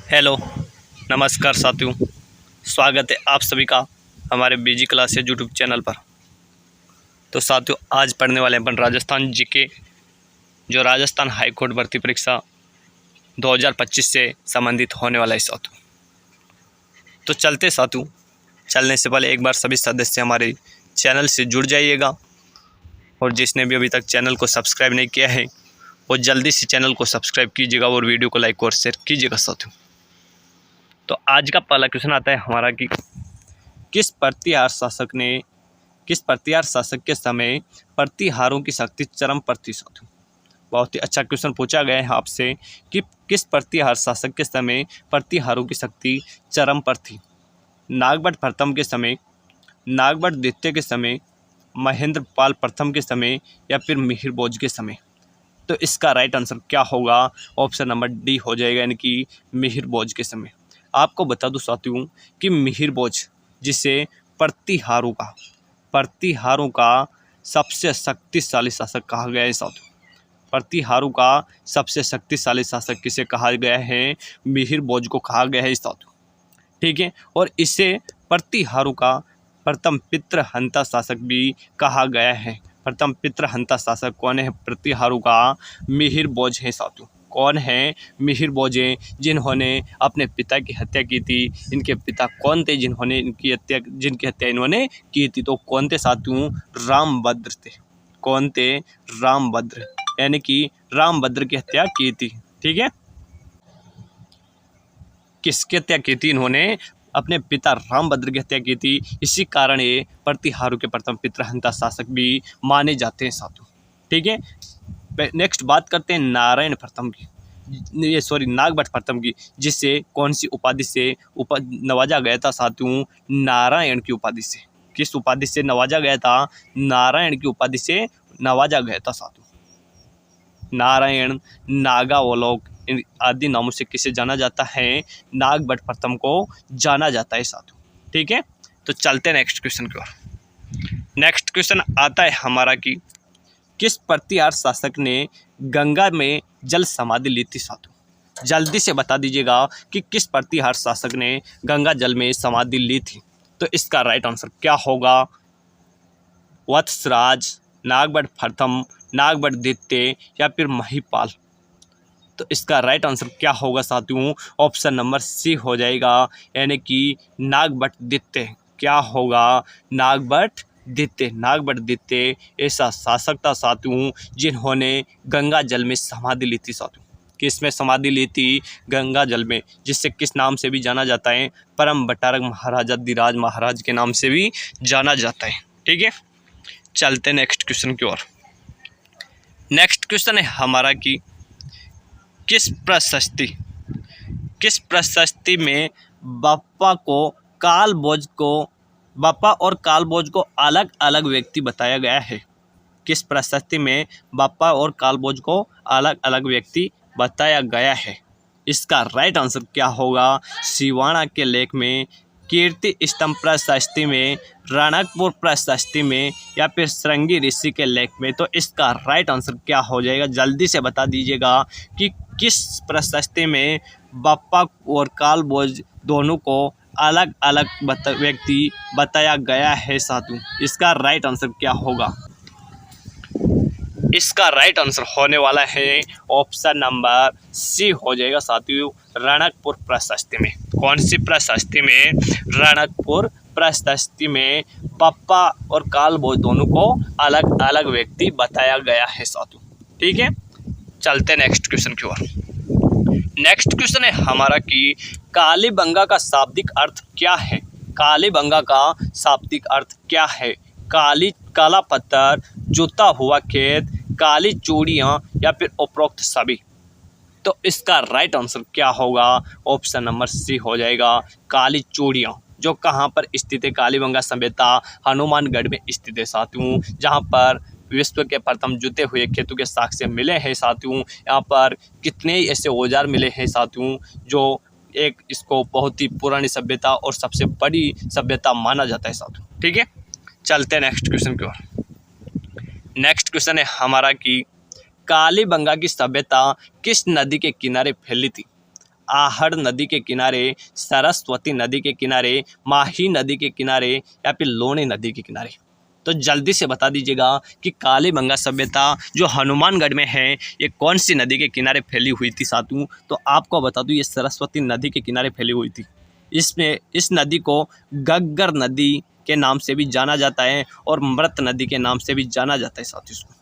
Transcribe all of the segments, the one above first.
Hello, नमस्कार साथियों। स्वागत है आप सभी का हमारे बीजी क्लास यूट्यूब चैनल पर। तो साथियों, आज पढ़ने वाले हैं अपन राजस्थान जीके, जो राजस्थान हाई कोर्ट भर्ती परीक्षा 2025 से संबंधित होने वाला है साथियों। तो चलते साथियों, चलने से पहले एक बार सभी सदस्य हमारे चैनल से जुड़ जाइएगा, और जिसने भी अभी तक चैनल को सब्सक्राइब नहीं किया है वो जल्दी से चैनल को सब्सक्राइब कीजिएगा और वीडियो को लाइक और शेयर कीजिएगा साथियों। तो आज का पहला क्वेश्चन आता है हमारा कि किस प्रतिहार शासक के समय प्रतिहारों की शक्ति चरम पर थी साथियों। बहुत ही अच्छा क्वेश्चन पूछा गया है आपसे कि किस प्रतिहार शासक के समय प्रतिहारों की शक्ति चरम पर थी। नागभट्ट प्रथम के समय, नागभट्ट द्वितीय के समय, महेंद्र पाल प्रथम के समय, या फिर मिहिर भोज के समय। तो इसका राइट आंसर क्या होगा? ऑप्शन नंबर डी हो जाएगा, यानी कि मिहिर भोज के समय। आपको बता दूं साथियों कि मिहिर भोज, जिसे प्रतिहारों का सबसे शक्तिशाली शासक कहा गया है साथियों। प्रतिहारों का सबसे शक्तिशाली शासक किसे कहा गया है? मिहिर भोज को कहा गया है साथियों। ठीक है, और इसे प्रतिहारों का प्रथम पितृहंता शासक भी कहा गया है। प्रथम पितृहंता शासक कौन है? प्रतिहारों का मिहिर भोज है साथियों। कौन है? मिहिर भोज हैं, जिन्होंने अपने पिता की हत्या की थी। इनके पिता कौन थे जिन्होंने जिनकी हत्या इन्होंने की थी? तो कौन थे साथियों? रामभद्र थे। कौन थे? रामभद्र, यानी कि रामभद्र की हत्या की थी। ठीक है, किसकी हत्या की थी? इन्होंने अपने पिता रामभद्र की हत्या की थी। इसी कारण ये प्रतिहारों के प्रथम पितृहंता शासक भी माने जाते हैं साथियों। ठीक है, नेक्स्ट बात करते हैं नारायण प्रथम की, नागभट्ट प्रथम की, जिससे कौन सी उपाधि से नवाजा गया था साथियों? नारायण की उपाधि से। किस उपाधि से नवाजा गया था? नारायण की उपाधि से नवाजा गया था साथियों। नारायण, नागावलोक आदि नामों से किसे जाना जाता है? नागभट्ट प्रथम को जाना जाता है साथियों। ठीक है, तो चलते हैं नेक्स्ट क्वेश्चन की ओर। नेक्स्ट क्वेश्चन आता है हमारा कि किस प्रतिहार शासक ने गंगा में जल समाधि ली थी साथियों। जल्दी से बता दीजिएगा कि किस प्रतिहार शासक ने गंगा जल में समाधि ली थी। तो इसका राइट आंसर क्या होगा? वत्सराज, नागभट्ट प्रथम, नागभट्ट द्वितीय, या फिर महिपाल। तो इसका राइट आंसर क्या होगा साथियों? ऑप्शन नंबर सी हो जाएगा, यानी कि नागभट्ट द्वितीय। क्या होगा? नागभट्ट द्वितीय। नागभट्ट द्वितीय ऐसा शासक था साथियों जिन्होंने गंगा जल में समाधि ली थी साथियों। किस में समाधि ली थी? गंगा जल में, जिससे किस नाम से भी जाना जाता है? परम बटारक महाराजा धीराज महाराज के नाम से भी जाना जाता है। ठीक है, चलते नेक्स्ट क्वेश्चन की ओर। नेक्स्ट क्वेश्चन है हमारा कि किस प्रशस्ति में बप्पा और कालभोज को अलग अलग व्यक्ति बताया गया है? किस प्रशस्ति में बप्पा और कालभोज को अलग अलग व्यक्ति बताया गया है? इसका राइट आंसर क्या होगा? सिवाना के लेख में, कीर्ति स्तंभ प्रशस्ति में, रणकपुर प्रशस्ति में, या फिर श्रृंगी ऋषि के लेख में। तो इसका राइट आंसर क्या हो जाएगा? जल्दी से बता दीजिएगा कि किस प्रशस्ति में बप्पा और कालभोज दोनों को अलग अलग व्यक्ति बताया गया है साथियों। इसका राइट आंसर क्या होगा? इसका राइट आंसर होने वाला है ऑप्शन नंबर सी हो जाएगा साथियों, रणकपुर प्रशस्ति में। कौन सी प्रशस्ति में? रणकपुर प्रशस्ति में बप्पा और कालभोज दोनों को अलग अलग व्यक्ति बताया गया है साथियों। ठीक है, चलते नेक्स्ट क्वेश्चन की ओर। नेक्स्ट क्वेश्चन है हमारा कि कालीबंगा का शाब्दिक अर्थ क्या है? कालीबंगा का शाब्दिक अर्थ क्या है? काला पत्थर, जुता हुआ खेत, काली चूड़ियाँ, या फिर उपरोक्त सभी। तो इसका राइट आंसर क्या होगा? ऑप्शन नंबर सी हो जाएगा, काली चूड़ियाँ। जो कहाँ पर स्थित है? कालीबंगा सभ्यता हनुमानगढ़ में स्थित है साथियों, जहाँ पर विश्व के प्रथम जुते हुए खेतों के साक्ष्य मिले हैं साथियों। यहाँ पर कितने ही ऐसे औजार मिले हैं साथियों जो एक इसको बहुत ही पुरानी सभ्यता और सबसे बड़ी सभ्यता माना जाता है साथियों। ठीक है, चलते हैं नेक्स्ट क्वेश्चन की ओर। नेक्स्ट क्वेश्चन है हमारा कि कालीबंगा की सभ्यता किस नदी के किनारे फैली थी? आहड़ नदी के किनारे, सरस्वती नदी के किनारे, माही नदी के किनारे या फिर लोनी नदी के किनारे। तो जल्दी से बता दीजिएगा कि कालीबंगा सभ्यता जो हनुमानगढ़ में है ये कौन सी नदी के किनारे फैली हुई थी साथियों। तो आपको बता दूं ये सरस्वती नदी के किनारे फैली हुई थी। इस नदी को गग्गर नदी के नाम से भी जाना जाता है और मृत नदी के नाम से भी जाना जाता है साथियों। इसको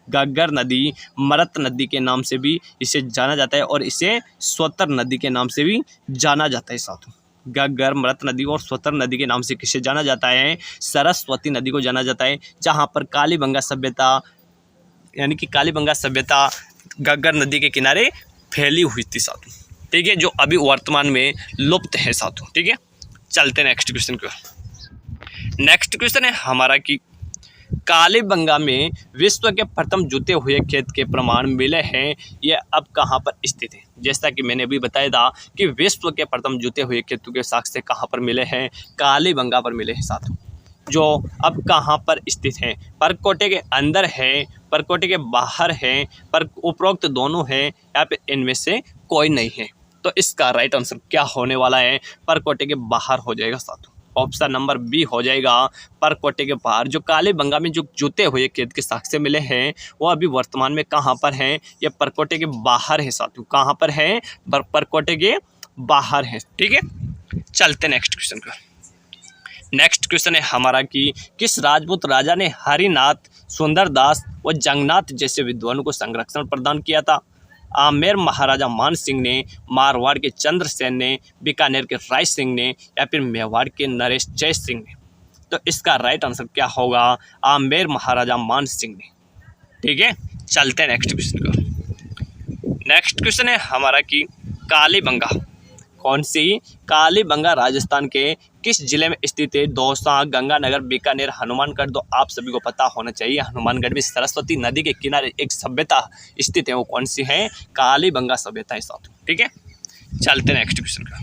गग्गर नदी, मृत नदी के नाम से भी इसे जाना जाता है और इसे स्वतर नदी के नाम से भी जाना जाता है साथियों। गग्गर, मृत नदी और स्वतर नदी के नाम से किसे जाना जाता है? सरस्वती नदी को जाना जाता है, जहाँ पर कालीबंगा सभ्यता यानी कि कालीबंगा सभ्यता गग्गर नदी के किनारे फैली हुई थी साथियों। ठीक है, जो अभी वर्तमान में लुप्त है साथियों। ठीक है, चलते नेक्स्ट क्वेश्चन को। नेक्स्ट क्वेश्चन है हमारा कि कालीबंगा में विश्व के प्रथम जुते हुए खेत के प्रमाण मिले हैं, ये अब कहाँ पर स्थित है? जैसा कि मैंने अभी बताया था कि विश्व के प्रथम जुते हुए खेतों के साक्ष्य कहाँ पर मिले हैं? कालीबंगा पर मिले हैं साथियों, जो अब कहाँ पर स्थित है? परकोटे के अंदर है, परकोटे के बाहर है, पर उपरोक्त दोनों है या फिर इनमें से कोई नहीं है? तो इसका राइट आंसर क्या होने वाला है? परकोटे के बाहर हो जाएगा साथियों। ऑप्शन नंबर बी हो जाएगा, परकोटे के बाहर। जो कालीबंगा में जो जुते हुए खेत के साक्ष्य मिले हैं वो अभी वर्तमान में कहाँ पर हैं? ये परकोटे के बाहर है साथियों। कहाँ पर है? परकोटे के बाहर है। ठीक है, चलते नेक्स्ट क्वेश्चन का। नेक्स्ट क्वेश्चन है हमारा कि किस राजपूत राजा ने हरिनाथ, सुंदरदास और जंगनाथ जैसे विद्वानों को संरक्षण प्रदान किया था? आमेर महाराजा मान सिंह ने, मारवाड़ के चंद्रसेन ने, बीकानेर के राय सिंह ने या फिर मेवाड़ के नरेश जय सिंह ने? तो इसका राइट आंसर क्या होगा? आमेर महाराजा मान सिंह ने। ठीक है, चलते हैं नेक्स्ट क्वेश्चन को। नेक्स्ट क्वेश्चन है हमारा कि कालीबंगा कौन सी? कालीबंगा राजस्थान के किस जिले में स्थित है? दौसा, गंगानगर, बीकानेर, हनुमानगढ़। तो आप सभी को पता होना चाहिए हनुमानगढ़ में सरस्वती नदी के किनारे एक सभ्यता स्थित है, वो कौन सी है? कालीबंगा सभ्यता है साथियों। ठीक है, चलते नेक्स्ट क्वेश्चन का।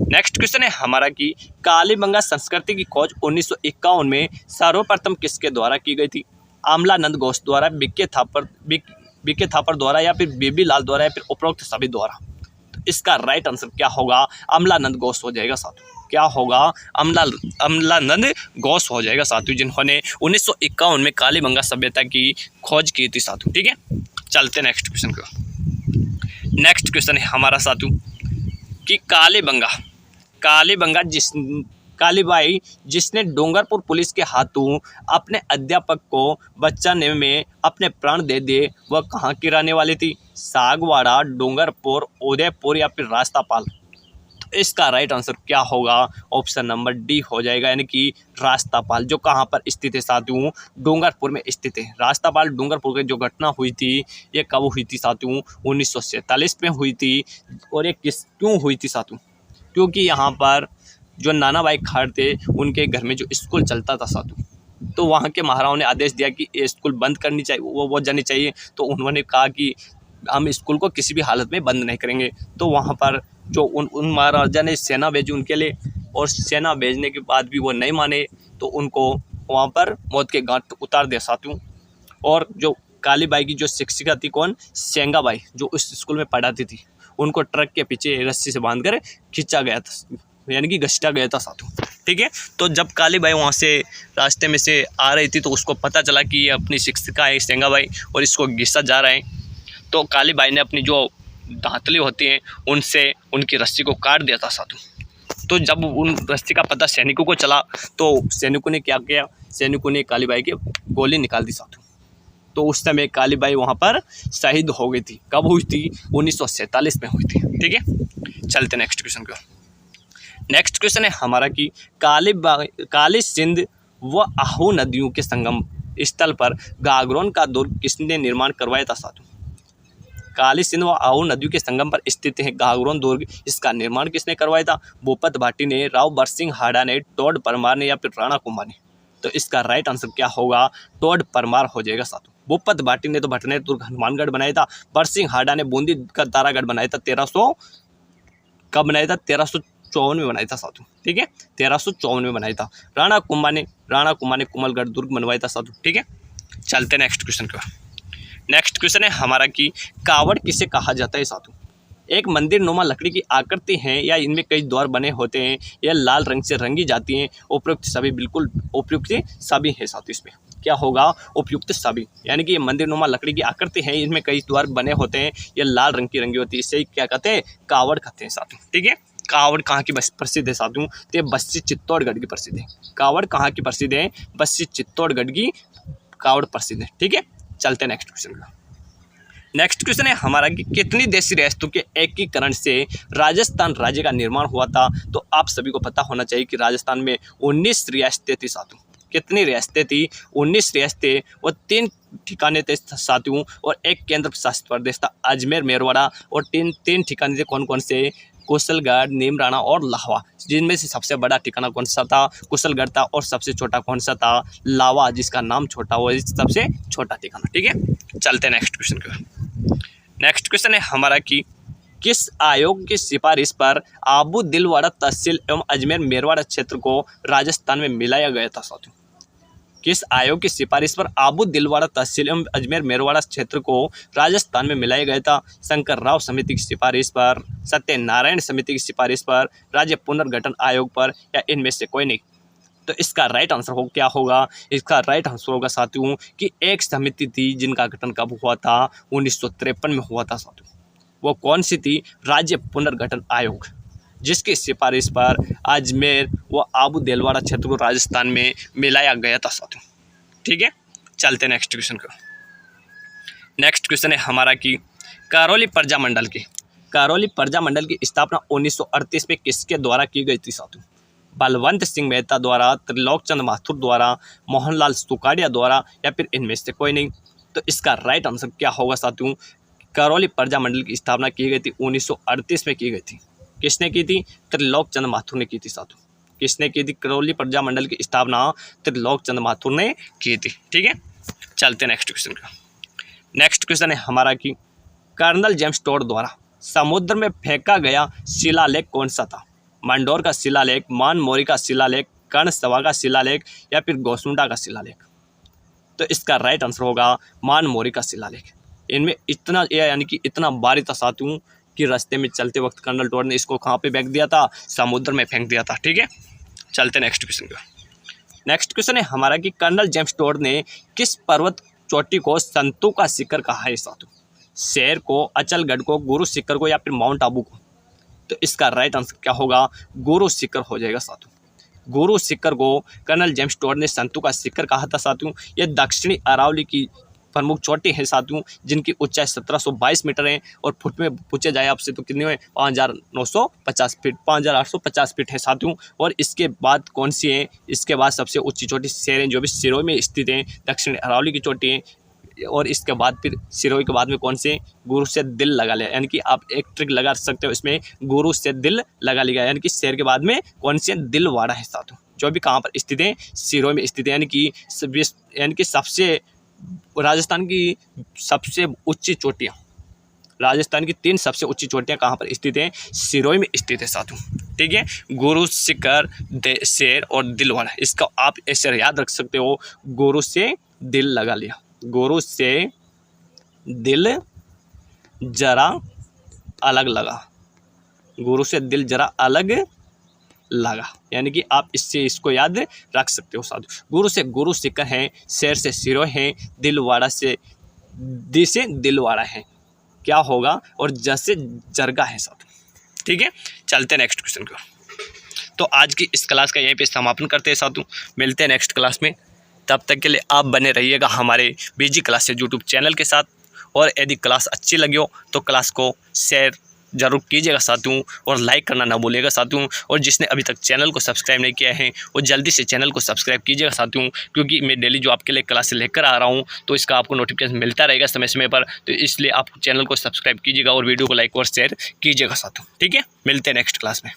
नेक्स्ट क्वेश्चन है हमारा कि कालीबंगा संस्कृति की खोज 1951 में सर्वप्रथम किसके द्वारा की गई थी? आमलानंद घोष द्वारा, बीके थापर द्वारा या फिर बीबी लाल द्वारा या फिर उपरोक्त सभी द्वारा? इसका राइट आंसर क्या होगा? अमलानंद घोष हो जाएगा साथियों। क्या होगा? अमलानंद घोष हो जाएगा साथियों, जिन्होंने 1951 में कालीबंगा सभ्यता की खोज की थी साथियों। ठीक है, चलते नेक्स्ट क्वेश्चन को। नेक्स्ट क्वेश्चन है हमारा साथियों कि कालीबाई जिसने डूंगरपुर पुलिस के हाथों अपने अध्यापक को बचाने में अपने प्राण दे दिए, वह कहाँ की रहने वाली थी? सागवाड़ा, डूंगरपुर, उदयपुर या फिर रास्तापाल? तो इसका राइट आंसर क्या होगा? ऑप्शन नंबर डी हो जाएगा, यानी कि रास्तापाल, जो कहाँ पर स्थित है साथियों? डूंगरपुर में स्थित है। रास्तापाल डूंगरपुर की जो घटना हुई थी ये कब हुई थी साथियों? 1947 में हुई थी। और ये क्यों हुई थी साथियों? क्योंकि यहाँ पर जो नाना भाई खाड़ थे उनके घर में जो स्कूल चलता था साथियों, तो वहाँ के महाराजाओं ने आदेश दिया कि ये स्कूल बंद करनी चाहिए, वो जानी चाहिए। तो उन्होंने कहा कि हम स्कूल को किसी भी हालत में बंद नहीं करेंगे। तो वहाँ पर जो उन महाराजा ने सेना भेजी उनके लिए, और सेना भेजने के बाद भी वो नहीं माने, तो उनको वहाँ पर मौत के घाट उतार दिया साथियों। और जो कालीबाई की जो शिक्षिका थी, कौन? सेंगाबाई, जो उस स्कूल में पढ़ाती थी, उनको ट्रक के पीछे रस्सी से बांधकर खींचा गया था, यानी कि घसीटा गया था साथियों। ठीक है, तो जब कालीबाई वहाँ से रास्ते में से आ रही थी तो उसको पता चला कि ये अपनी शिक्षिका है सेंगाबाई और इसको घिसा जा रहा है। तो कालीबाई ने अपनी जो दांतली होती हैं उनसे उनकी रस्सी को काट दिया था साथियों। तो जब उन रस्सी का पता सैनिकों को चला तो सैनिकों ने क्या किया? सैनिकों ने कालीबाई की गोली निकाल दी साथियों। तो उस समय कालीबाई वहाँ पर शहीद हो गई थी। कब हुई थी? 1947 में हुई थी। ठीक है, चलते नेक्स्ट क्वेश्चन को। नेक्स्ट क्वेश्चन है हमारा कि काली सिंध व आहू नदियों के संगम स्थल पर गागरोन का दुर्ग किसने निर्माण करवाया था साथियों? काली सिंध व आहू नदियों के संगम पर स्थित है गागरोन दुर्ग, इसका निर्माण किसने करवाया था? भूपत भाटी ने, राव बरसिंह हाड़ा ने, टोड परमार ने या फिर राणा कुंभा ने? तो इसका राइट आंसर क्या होगा? टोड परमार हो जाएगा साथियों। भूपत भाटी ने तो भटनेर दुर्ग हनुमानगढ़ बनाया था। बरसिंह हाड़ा ने बूंदी का तारागढ़ बनाया था। 1354 में बनाया था साथियों। ठीक है, 1354 में बनाया था। राणा कुंभा ने कुमलगढ़ दुर्ग बनवाया था साथियों। ठीक है, चलते नेक्स्ट क्वेश्चन को। नेक्स्ट क्वेश्चन है हमारा कि कावड़ किसे कहा जाता है साथियों? एक मंदिर नुमा लकड़ी की आकृति है या इनमें कई द्वार बने होते हैं, यह लाल रंग से रंगी जाती हैं। उपयुक्त सभी बिल्कुल उपयुक्त सभी है साथियों। इसमें क्या होगा? उपयुक्त सभी, यानी कि ये मंदिर नुमा लकड़ी की आकृति है, इनमें कई द्वार बने होते हैं, ये लाल रंग की रंगी होती है, इसे क्या कहते हैं? कावड़ कहते हैं साथियों। ठीक है, कावड़ कहाँ की प्रसिद्ध है साथियों? तो ये बस्सी चित्तौड़गढ़ की प्रसिद्ध है। कावड़ कहाँ की प्रसिद्ध है? बस्सी चित्तौड़गढ़ की कावड़ प्रसिद्ध है। ठीक है, चलते हैं नेक्स्ट क्वेश्चन का। नेक्स्ट क्वेश्चन है हमारा कि कितनी देशी रियासतों के एकीकरण से राजस्थान राज्य का निर्माण हुआ था? तो आप सभी को पता होना चाहिए कि राजस्थान में 19 रियासतें थी साथियों। कितनी रियासतें थी? 19 रियासतें और 3 ठिकाने थे साथियों, और एक केंद्र शासित प्रदेश था अजमेर मेरवाड़ा, और तीन ठिकाने थे कौन कौन से? कुशलगढ़, नीमराना और लाहवा, जिनमें से सबसे बड़ा ठिकाना कौन सा था? कुशलगढ़ था, और सबसे छोटा कौन सा था? लावा, जिसका नाम छोटा हुआ, सबसे छोटा ठिकाना। ठीक है, चलते हैं नेक्स्ट क्वेश्चन का। नेक्स्ट क्वेश्चन है हमारा कि किस आयोग की सिफारिश पर आबू दिलवाड़ा तहसील एवं अजमेर मेरवाड़ा क्षेत्र को राजस्थान में मिलाया गया था साथियों? किस आयोग की सिफारिश पर आबू दिलवाड़ा तहसील एवं अजमेर मेरवाड़ा क्षेत्र को राजस्थान में मिलाया गया था? शंकर राव समिति की सिफारिश पर, सत्यनारायण समिति की सिफारिश पर, राज्य पुनर्गठन आयोग पर, या इनमें से कोई नहीं? तो इसका राइट आंसर हो क्या होगा? इसका राइट आंसर होगा साथियों कि एक समिति थी जिनका गठन कब हुआ था? 1953 में हुआ था साथियों। वो कौन सी थी? राज्य पुनर्गठन आयोग, जिसकी सिफारिश पर अजमेर व आबू दिलवाड़ा क्षेत्र को राजस्थान में मिलाया गया था साथियों। ठीक है, चलते नेक्स्ट क्वेश्चन का। नेक्स्ट क्वेश्चन है हमारा कि करौली प्रजामंडल की स्थापना 1938 में किसके द्वारा की गई थी साथियों? बलवंत सिंह मेहता द्वारा, त्रिलोक चंद माथुर द्वारा, मोहनलाल सुखाड़िया द्वारा, या फिर इनमें से कोई नहीं? तो इसका राइट आंसर क्या होगा साथियों? करौली प्रजामंडल की स्थापना की गई थी 1938 में की गई थी। किसने की थी? त्रिलोक चंद माथुर ने की थी साथियों। किसने की थी? करौली प्रजामंडल की स्थापना त्रिलोक चंद माथुर ने की थी। ठीक है, चलते नेक्स्ट क्वेश्चन का। नेक्स्ट क्वेश्चन है हमारा कि कर्नल जेम्स टोड द्वारा समुद्र में फेंका गया शिलालेख कौन सा था? मंडोर का शिलालेख, मानमोरी का शिलालेख, कर्णसभा का शिलालेख, या फिर गोसमुंडा का शिलालेख? तो इसका राइट आंसर होगा मानमोरी का शिलालेख। इनमें इतना यानी कि इतना भारी था साथियों कि रास्ते में चलते वक्त कर्नल टोड ने इसको कहाँ पे फेंक दिया था? समुद्र में फेंक दिया था। ठीक है, चलते नेक्स्ट क्वेश्चन का। नेक्स्ट क्वेश्चन है हमारा कि कर्नल जेम्स टोड ने किस पर्वत चोटी को संतों का शिखर कहा है साथियों? शेर को, अचलगढ़ को, गुरु शिखर को, या फिर माउंट आबू को? तो इसका राइट आंसर क्या होगा? गुरु शिखर हो जाएगा साथियों। गुरु शिखर को कर्नल जेम्स टोड ने संतों का शिखर कहा था साथियों। यह दक्षिणी अरावली की प्रमुख चोटी है साथियों, जिनकी ऊंचाई 1722 मीटर है, और फुट में पूछे जाए आपसे तो कितने हुए? 5950 फीट, 5850 फीट है साथियों। और इसके बाद कौन सी है? इसके बाद सबसे ऊंची चोटी शेर, जो भी सिरोही में स्थित है, दक्षिण अरावली की चोटी है। और इसके बाद फिर सिरोही के बाद में कौन से? गुरु से दिल लगा लिया, यानी कि आप एक ट्रिक लगा सकते हो इसमें, गुरु से दिल लगा लिया, यानी कि शेर के बाद में कौन से? दिलवाड़ा है साथियों, जो भी कहाँ पर स्थित है? सिरोही में स्थित है, यानी कि सबसे राजस्थान की सबसे ऊंची चोटियाँ, राजस्थान की 3 सबसे ऊंची चोटियाँ कहाँ पर स्थित हैं? सिरोही में स्थित है साथियों। ठीक है, गुरु, शिखर, शेर और दिलवाड़ा, इसका आप ऐसे याद रख सकते हो। गुरु से दिल लगा लिया, गुरु से दिल जरा अलग लगा, गुरु से दिल जरा अलग लगा, यानी कि आप इसको याद रख सकते हो साथियों। गुरु से गुरु शिखर है, शेर से सिरोही है, दिलवाड़ा से दिलवाड़ा है, क्या होगा? और जैसे जरगा है साथियों। ठीक है, चलते नेक्स्ट क्वेश्चन को। तो आज की इस क्लास का यहीं पे समापन करते हैं साथियों, मिलते हैं नेक्स्ट क्लास में। तब तक के लिए आप बने रहिएगा हमारे बीजी क्लासेस यूट्यूब चैनल के साथ, और यदि क्लास अच्छी लगी हो तो क्लास को शेयर जरूर कीजिएगा साथियों, और लाइक करना ना भूलिएगा साथियों। और जिसने अभी तक चैनल को सब्सक्राइब नहीं किया है वो जल्दी से चैनल को सब्सक्राइब कीजिएगा साथियों, क्योंकि मैं डेली जो आपके लिए क्लासेस लेकर आ रहा हूँ तो इसका आपको नोटिफिकेशन मिलता रहेगा समय समय पर। तो इसलिए आप चैनल को सब्सक्राइब कीजिएगा और वीडियो को लाइक और शेयर कीजिएगा साथियों। ठीक है, मिलते हैं नेक्स्ट क्लास में।